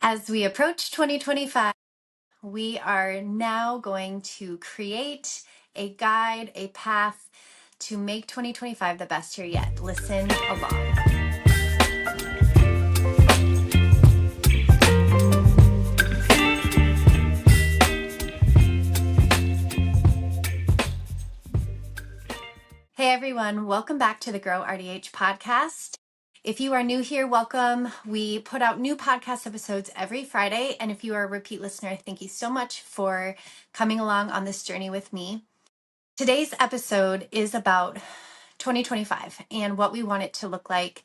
As we approach 2025, we are now going to create a guide, a path to make 2025 the best year yet. Listen along. Hey everyone, welcome back to the Grow RDH podcast. If you are new here, welcome. We put out new podcast episodes every Friday. And if you are a repeat listener, thank you so much for coming along on this journey with me. Today's episode is about 2025 and what we want it to look like.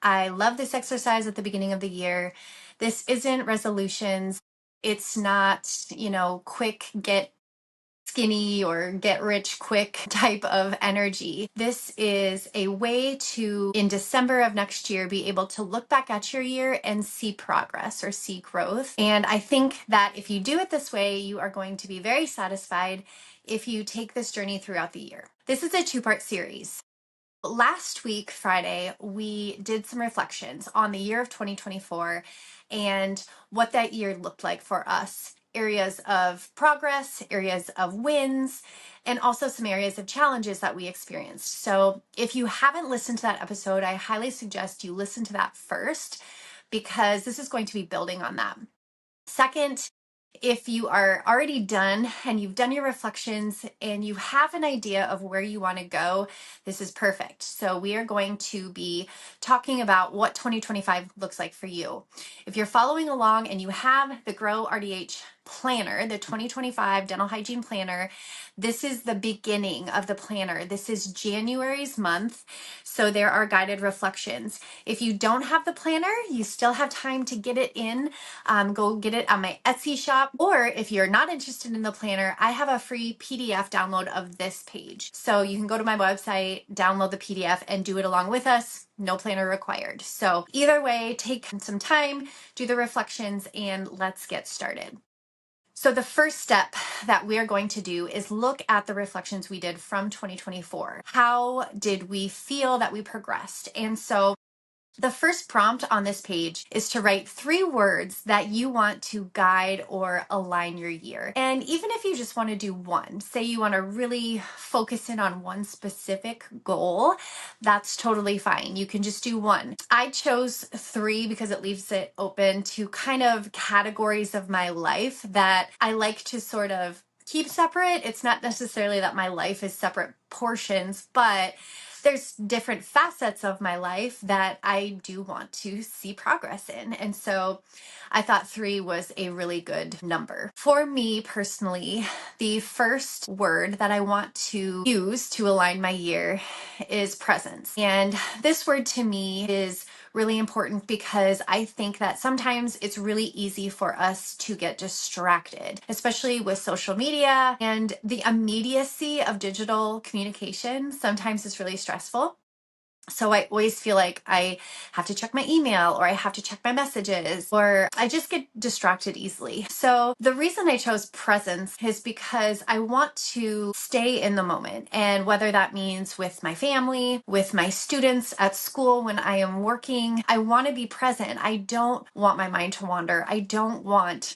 I love this exercise at the beginning of the year. This isn't resolutions. It's not, quick get skinny or get rich quick type of energy. This is a way to, in December of next year, be able to look back at your year and see progress or see growth. And I think that if you do it this way, you are going to be very satisfied if you take this journey throughout the year. This is a two-part series. Last week, Friday, we did some reflections on the year of 2024 and what that year looked like for us. Areas of progress, areas of wins, and also some areas of challenges that we experienced. So if you haven't listened to that episode, I highly suggest you listen to that first because this is going to be building on that. Second, if you are already done and you've done your reflections and you have an idea of where you want to go, this is perfect. So we are going to be talking about what 2025 looks like for you. If you're following along and you have the Grow RDH planner, the 2025 dental hygiene planner, this is the beginning of the planner. This is January's month. So there are guided reflections. If you don't have the planner, you still have time to get it in. Go get it on my Etsy shop. Or if you're not interested in the planner, I have a free PDF download of this page. So you can go to my website, download the PDF, and do it along with us. No planner required. So either way, take some time, do the reflections, and let's get started. So the first step that we are going to do is look at the reflections we did from 2024. How did we feel that we progressed? And so the first prompt on this page is to write 3 words that you want to guide or align your year. And even if you just want to do one, say you want to really focus in on one specific goal, that's totally fine. You can just do one. I chose 3 because it leaves it open to kind of categories of my life that I like to sort of keep separate. It's not necessarily that my life is separate portions, but there's different facets of my life that I do want to see progress in. And so I thought 3 was a really good number. For me personally, the first word that I want to use to align my year is presence. And this word to me is really important because I think that sometimes it's really easy for us to get distracted, especially with social media and the immediacy of digital communication. Sometimes it's really stressful. So I always feel like I have to check my email or I have to check my messages or I just get distracted easily. So the reason I chose presence is because I want to stay in the moment. And whether that means with my family, with my students at school, when I am working, I want to be present. I don't want my mind to wander. I don't want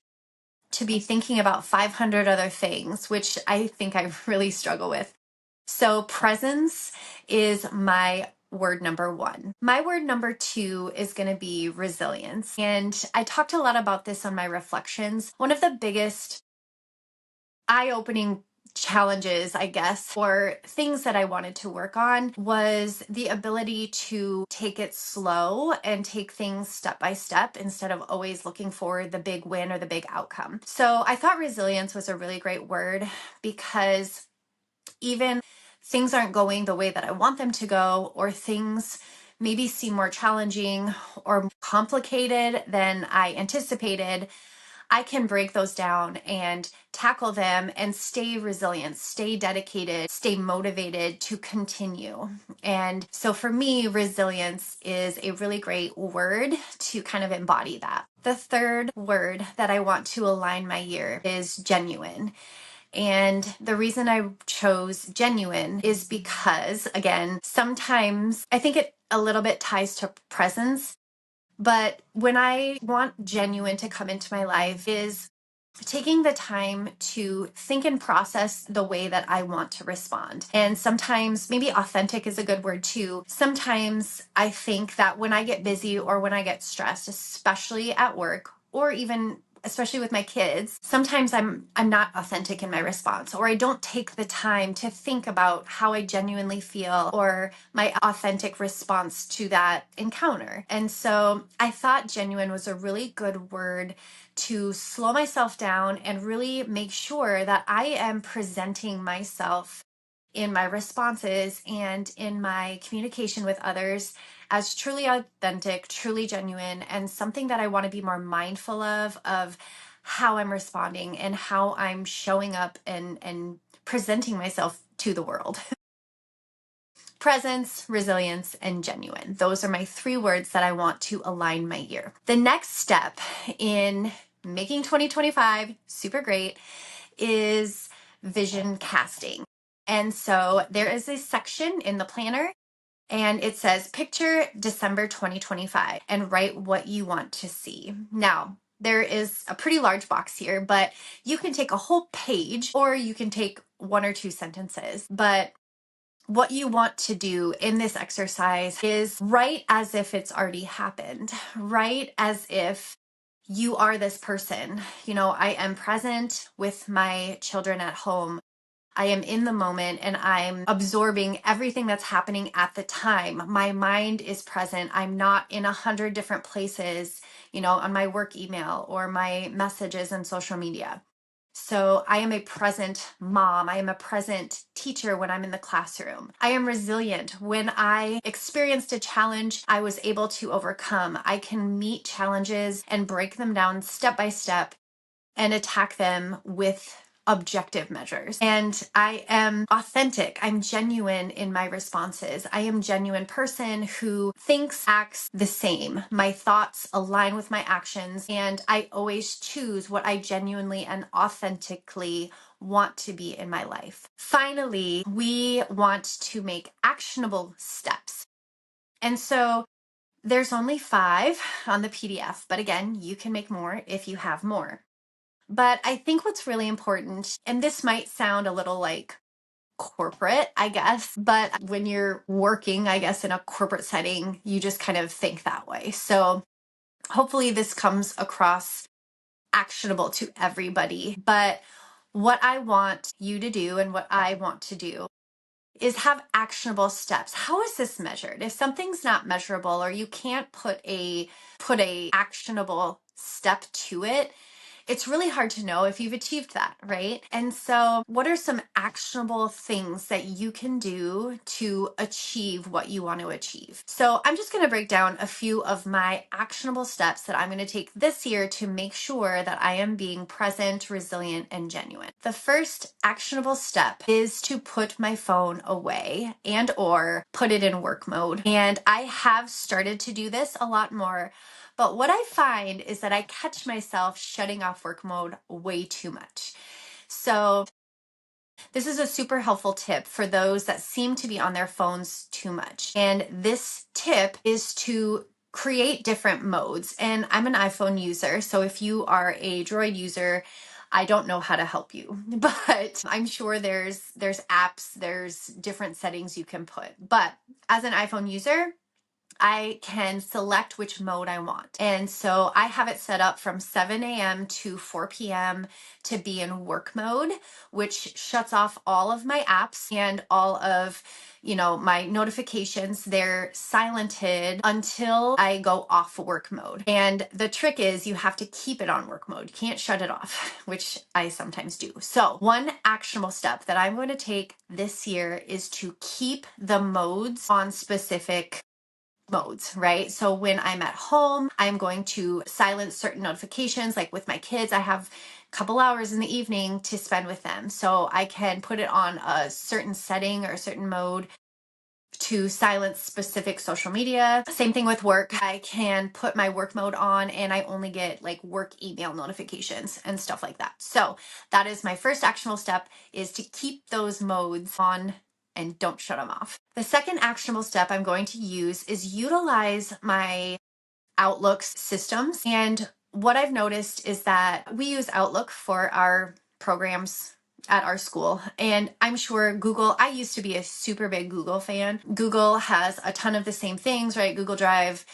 to be thinking about 500 other things, which I think I really struggle with. So presence is my word number 1. My word number 2 is going to be resilience. And I talked a lot about this on my reflections. One of the biggest eye-opening challenges, I guess, or things that I wanted to work on was the ability to take it slow and take things step by step instead of always looking for the big win or the big outcome. So I thought resilience was a really great word because even things aren't going the way that I want them to go, or things maybe seem more challenging or complicated than I anticipated, I can break those down and tackle them and stay resilient, stay dedicated, stay motivated to continue. And so for me, resilience is a really great word to kind of embody that. The third word that I want to align my year is genuine. And the reason I chose genuine is because, again, sometimes I think it a little bit ties to presence, But when I want genuine to come into my life is taking the time to think and process the way that I want to respond. And sometimes, maybe authentic is a good word too. Sometimes I think that when I get busy or when I get stressed, especially at work or even especially with my kids, sometimes I'm not authentic in my response, or I don't take the time to think about how I genuinely feel or my authentic response to that encounter. And so I thought genuine was a really good word to slow myself down and really make sure that I am presenting myself in my responses and in my communication with others as truly authentic, truly genuine, and something that I want to be more mindful of how I'm responding and how I'm showing up and presenting myself to the world. Presence, resilience, and genuine. Those are my 3 words that I want to align my year. The next step in making 2025 super great is vision casting. And so there is a section in the planner and it says picture December 2025 and write what you want to see. Now, there is a pretty large box here, but you can take a whole page or you can take 1 or 2 sentences. But what you want to do in this exercise is write as if it's already happened. Write as if you are this person. You know, I am present with my children at home. I am in the moment and I'm absorbing everything that's happening at the time. My mind is present. I'm not in 100 different places, you know, on my work email or my messages and social media. So I am a present mom. I am a present teacher when I'm in the classroom. I am resilient. When I experienced a challenge, I was able to overcome. I can meet challenges and break them down step by step and attack them with objective measures. And I am authentic. I'm genuine in my responses. I am a genuine person who thinks, acts the same. My thoughts align with my actions, and I always choose what I genuinely and authentically want to be in my life. Finally, we want to make actionable steps. And so there's only 5 on the PDF, but again, you can make more if you have more. But I think what's really important, and this might sound a little like corporate, I guess, but when you're working, I guess, in a corporate setting, you just kind of think that way. So hopefully this comes across actionable to everybody. But what I want you to do and what I want to do is have actionable steps. How is this measured? If something's not measurable or you can't put a actionable step to it, it's really hard to know if you've achieved that, right? And so, what are some actionable things that you can do to achieve what you want to achieve? So, I'm just going to break down a few of my actionable steps that I'm going to take this year to make sure that I am being present, resilient, and genuine. The first actionable step is to put my phone away and or put it in work mode. And I have started to do this a lot more. But what I find is that I catch myself shutting off work mode way too much. So this is a super helpful tip for those that seem to be on their phones too much. And this tip is to create different modes. And I'm an iPhone user, so if you are a Droid user, I don't know how to help you, but I'm sure there's apps, there's different settings you can put. But as an iPhone user, I can select which mode I want. And so I have it set up from 7 a.m. to 4 p.m. to be in work mode, which shuts off all of my apps and all of, you know, my notifications. They're silented until I go off work mode. And the trick is you have to keep it on work mode. You can't shut it off, which I sometimes do. So one actionable step that I'm going to take this year is to keep the modes on specific modes, right? So when I'm at home, I'm going to silence certain notifications. Like with my kids, I have a couple hours in the evening to spend with them. So I can put it on a certain setting or a certain mode to silence specific social media. Same thing with work. I can put my work mode on and I only get like work email notifications and stuff like that. So that is my first actionable step, is to keep those modes on and don't shut them off. The second actionable step I'm going to use is utilize my Outlook systems. And what I've noticed is that we use Outlook for our programs at our school. And I'm sure Google, I used to be a super big Google fan. Google has a ton of the same things, right? Google Drive,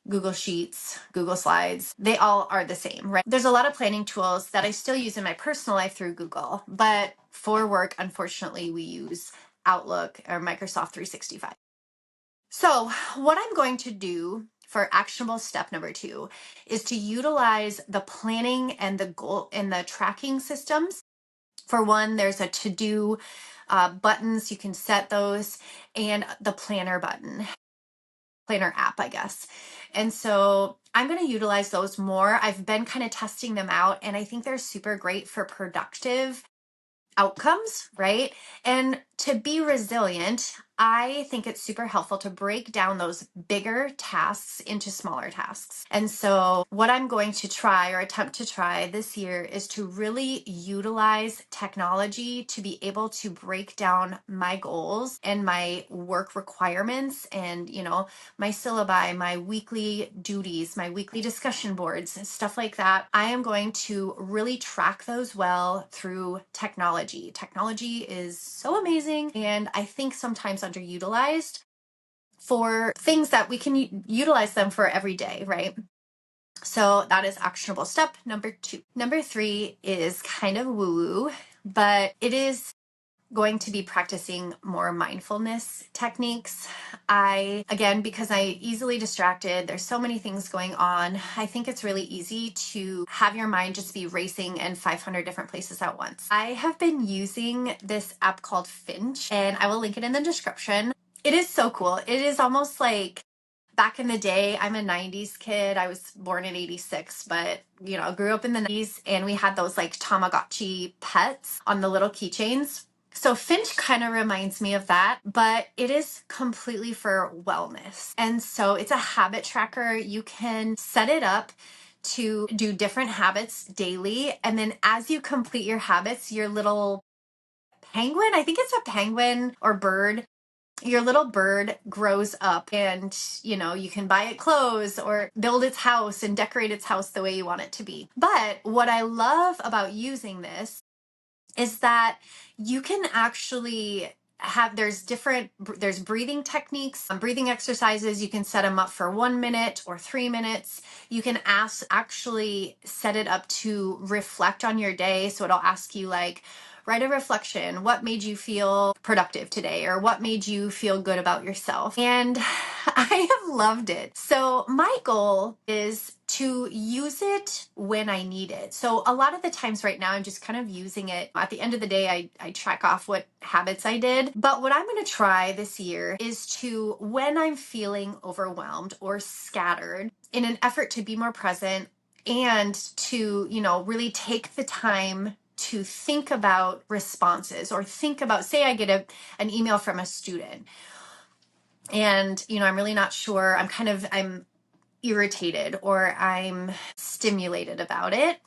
Google Sheets, Google Slides, they all are the same, right? There's a lot of planning tools that I still use in my personal life through Google, but for work, unfortunately, we use Outlook or Microsoft 365. So, what I'm going to do for actionable step number 2 is to utilize the planning and the goal and the tracking systems. For one, there's a to-do buttons, you can set those, and the planner button, planner app, I guess. And so I'm going to utilize those more. I've been kind of testing them out, and I think they're super great for productive outcomes, right? And to be resilient, I think it's super helpful to break down those bigger tasks into smaller tasks. And so, what I'm going to try or attempt to try this year is to really utilize technology to be able to break down my goals and my work requirements and, my syllabi, my weekly duties, my weekly discussion boards, and stuff like that. I am going to really track those well through technology. Technology is so amazing, and I think sometimes underutilized for things that we can utilize them for every day, right? So that is actionable step number 2. Number 3 is kind of woo-woo, but it is going to be practicing more mindfulness techniques. Again, because I easily distracted, there's so many things going on. I think it's really easy to have your mind just be racing in 500 different places at once. I have been using this app called Finch, and I will link it in the description. It is so cool. It is almost like back in the day. I'm a 90s kid. I was born in 86, but grew up in the 90s, and we had those like Tamagotchi pets on the little keychains. So Finch kind of reminds me of that, but it is completely for wellness. And so it's a habit tracker. You can set it up to do different habits daily. And then as you complete your habits, your little penguin, I think it's a penguin or bird, your little bird grows up, and you can buy it clothes or build its house and decorate its house the way you want it to be. But what I love about using this is that you can actually there's breathing techniques, breathing exercises. You can set them up for 1 minute or 3 minutes. You can actually set it up to reflect on your day. So it'll ask you like, write a reflection. What made you feel productive today? Or what made you feel good about yourself? And I have loved it. So my goal is to use it when I need it. So a lot of the times right now, I'm just kind of using it. At the end of the day, I track off what habits I did. But what I'm going to try this year is to, when I'm feeling overwhelmed or scattered, in an effort to be more present and to, really take the time to think about responses, or think about, say I get an email from a student, and I'm really not sure, I'm irritated or I'm stimulated about it.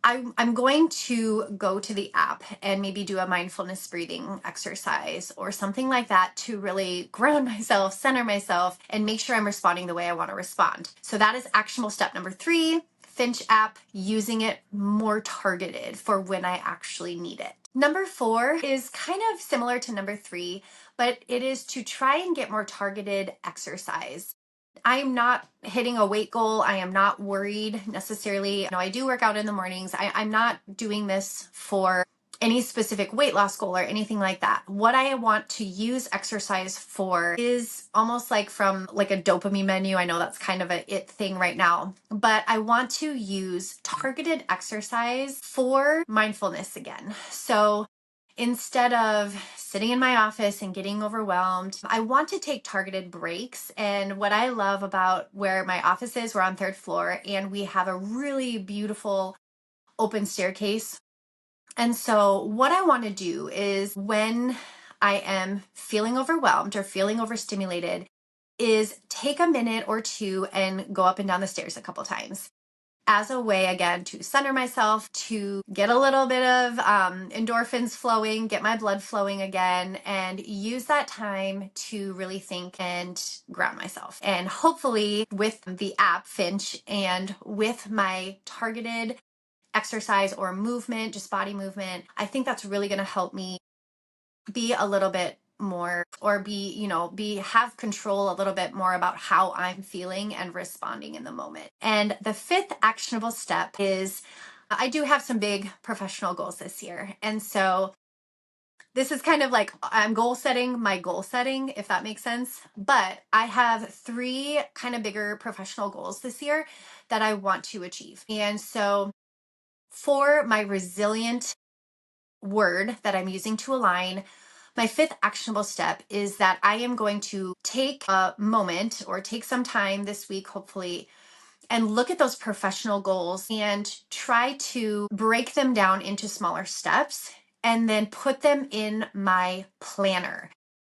I'm going to go to the app and maybe do a mindfulness breathing exercise or something like that to really ground myself, center myself, and make sure I'm responding the way I want to respond. So that is actionable step number 3, Finch app, using it more targeted for when I actually need it. Number 4 is kind of similar to number 3, but it is to try and get more targeted exercise. I'm not hitting a weight goal. I am not worried necessarily. I do work out in the mornings. I'm not doing this for any specific weight loss goal or anything like that. What I want to use exercise for is almost like from like a dopamine menu. I know that's kind of a it thing right now, but I want to use targeted exercise for mindfulness again. So instead of sitting in my office and getting overwhelmed, I want to take targeted breaks. And what I love about where my office is, we're on 3rd floor, and we have a really beautiful open staircase. And so what I want to do is, when I am feeling overwhelmed or feeling overstimulated, is take a minute or 2 and go up and down the stairs a couple times. as a way, again, to center myself, to get a little bit of endorphins flowing, get my blood flowing again, and use that time to really think and ground myself. And hopefully with the app Finch and with my targeted exercise or movement, just body movement, I think that's really going to help me be a little bit more, or have control a little bit more about how I'm feeling and responding in the moment. And the fifth actionable step is I do have some big professional goals this year. And so this is kind of like I'm goal setting my goal setting, if that makes sense. But I have three kind of bigger professional goals this year that I want to achieve. And so for my resilient word that I'm using to align, my fifth actionable step is that I am going to take a moment or take some time this week, hopefully, and look at those professional goals and try to break them down into smaller steps and then put them in my planner.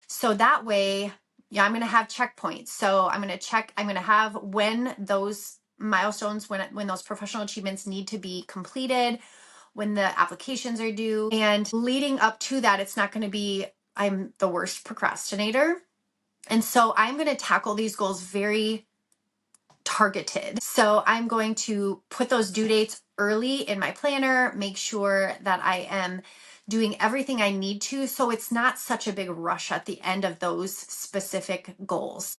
So that way, I'm going to have checkpoints. So I'm going to have when those milestones, when those professional achievements need to be completed, when the applications are due. And leading up to that, it's not going to be, I'm the worst procrastinator. And so I'm going to tackle these goals very targeted. So I'm going to put those due dates early in my planner, make sure that I am doing everything I need to, so it's not such a big rush at the end of those specific goals.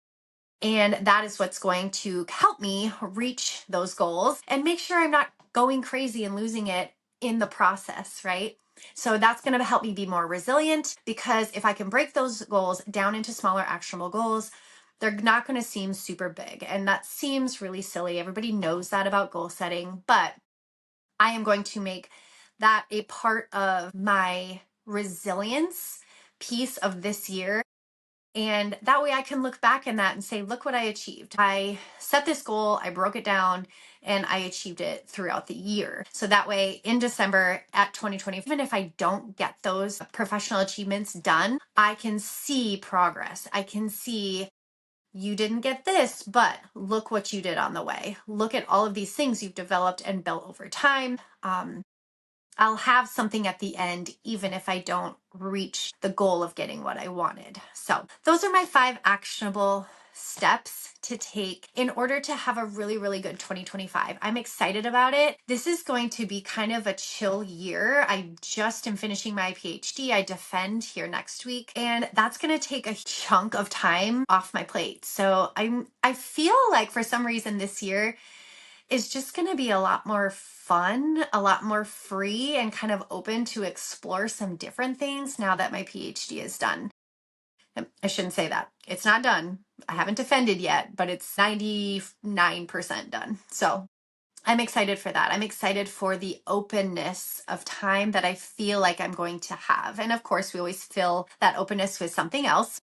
And that is what's going to help me reach those goals and make sure I'm not going crazy and losing it in the process, right? So that's going to help me be more resilient, because if I can break those goals down into smaller actionable goals, they're not going to seem super big. And that seems really silly. Everybody knows that about goal setting, but I am going to make that a part of my resilience piece of this year. And that way I can look back in that and say, look what I achieved. I set this goal, I broke it down, and I achieved it throughout the year. So that way in December at 2020, even if I don't get those professional achievements done, I can see progress. I can see you didn't get this, but look what you did on the way. Look at all of these things you've developed and built over time. I'll have something at the end, even if I don't reach the goal of getting what I wanted. So those are my 5 actionable steps to take in order to have a really, really good 2025. I'm excited about it. This is going to be kind of a chill year. I just am finishing my PhD. I defend here next week, and that's going to take a chunk of time off my plate. So I feel like for some reason this year is just going to be a lot more fun, a lot more free, and kind of open to explore some different things now that my PhD is done. I shouldn't say that. It's not done. I haven't defended yet, but it's 99% done. So I'm excited for that. I'm excited for the openness of time that I feel like I'm going to have. And of course, we always fill that openness with something else.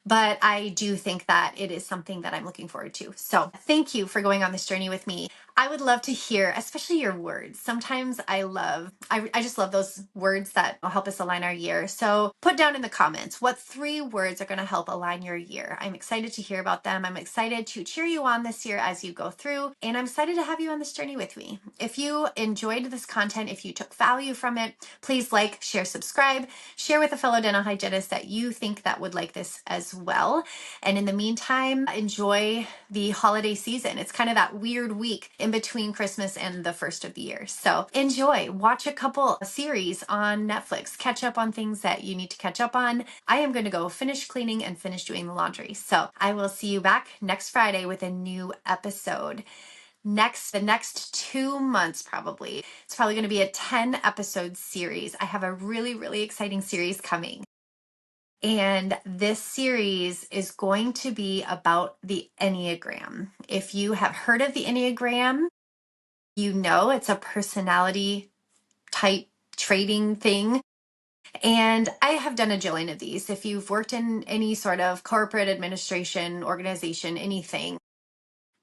But I do think that it is something that I'm looking forward to. So thank you for going on this journey with me. I would love to hear, especially your words. Sometimes I just love those words that will help us align our year. So put down in the comments, what 3 words are going to help align your year? I'm excited to hear about them. I'm excited to cheer you on this year as you go through, and I'm excited to have you on this journey with me. If you enjoyed this content, if you took value from it, please like, share, subscribe, share with a fellow dental hygienist that you think that would like this as well. And in the meantime, enjoy the holiday season. It's kind of that weird week in between Christmas and the first of the year. So enjoy, watch a couple series on Netflix, catch up on things that you need to catch up on. I am going to go finish cleaning and finish doing the laundry. So I will see you back next Friday with a new episode. The next 2 months, probably. It's probably going to be a 10 episode series. I have a really, really exciting series coming. And this series is going to be about the Enneagram. If you have heard of the Enneagram, you know it's a personality type trading thing. And I have done a jillion of these. If you've worked in any sort of corporate administration, organization, anything,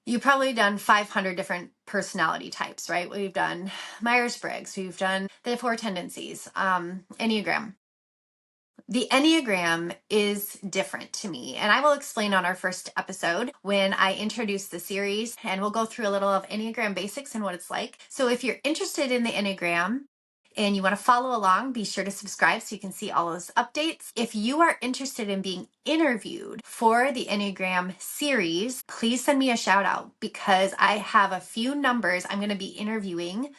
you've probably done 500 different personality types, right? We've done Myers-Briggs, we've done the 4 tendencies, Enneagram. The Enneagram is different to me, and I will explain on our first episode when I introduce the series, and we'll go through a little of Enneagram basics and what it's like. So if you're interested in the Enneagram and you want to follow along, be sure to subscribe so you can see all those updates. If you are interested in being interviewed for the Enneagram series, please send me a shout out because I have a few numbers. I'm going to be interviewing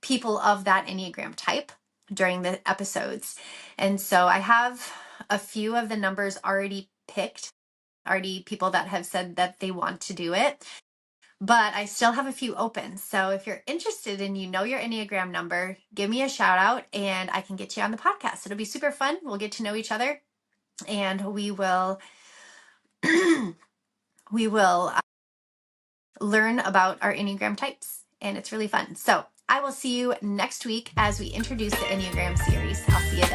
people of that Enneagram type during the episodes. And so I have a few of the numbers already picked, already people that have said that they want to do it, but I still have a few open. So if you're interested and you know your Enneagram number, give me a shout out and I can get you on the podcast. It'll be super fun. We'll get to know each other and we will we will learn about our Enneagram types, and it's really fun. So I will see you next week as we introduce the Enneagram series. I'll see you